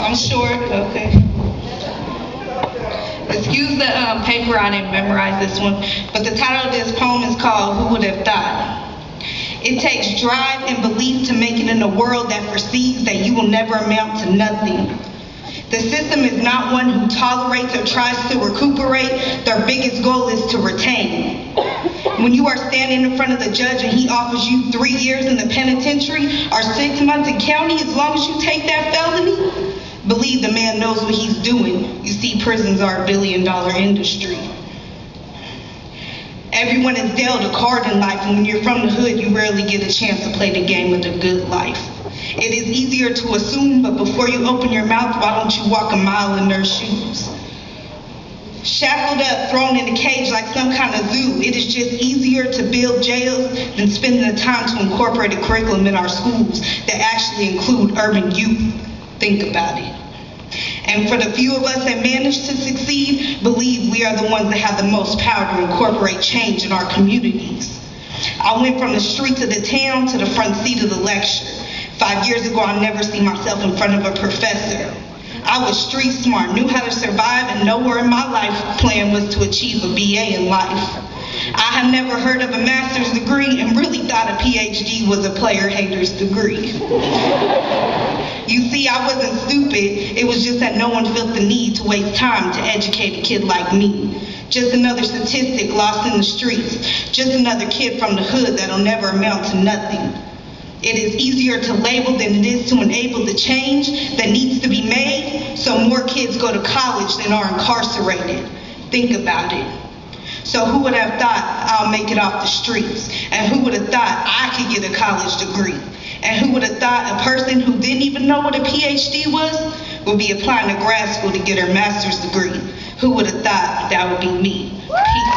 I'm short, okay. Excuse the paper, I didn't memorize this one, but the title of this poem is called Who Would Have Thought? It takes drive and belief to make it in a world that foresees that you will never amount to nothing. The system is not one who tolerates or tries to recuperate. Their biggest goal is to retain. When you are standing in front of the judge and he offers you 3 years in the penitentiary or 6 months in county as long as you take that felony, believe the man knows what he's doing. You see, prisons are a billion-dollar industry. Everyone is dealt a card in life, and when you're from the hood, you rarely get a chance to play the game of the good life. It is easier to assume, but before you open your mouth, why don't you walk a mile in their shoes? Shackled up, thrown in a cage like some kind of zoo, it is just easier to build jails than spending the time to incorporate a curriculum in our schools that actually include urban youth. Think about it. And for the few of us that manage to succeed, believe we are the ones that have the most power to incorporate change in our communities. I went from the streets of the town to the front seat of the lecture. 5 years ago, I never seen myself in front of a professor. I was street smart, knew how to survive, and nowhere in my life plan was to achieve a BA in life. I have never heard of a master's degree and really thought a PhD was a player hater's degree. You see, I wasn't stupid, it was just that no one felt the need to waste time to educate a kid like me. Just another statistic lost in the streets, just another kid from the hood that'll never amount to nothing. It is easier to label than it is to enable the change that needs to be made, so more kids go to college than are incarcerated. Think about it. So who would have thought I'll make it off the streets? And who would have thought I could get a college degree? And who would have thought a person who didn't even know what a PhD was would be applying to grad school to get her master's degree? Who would have thought that would be me? Peace.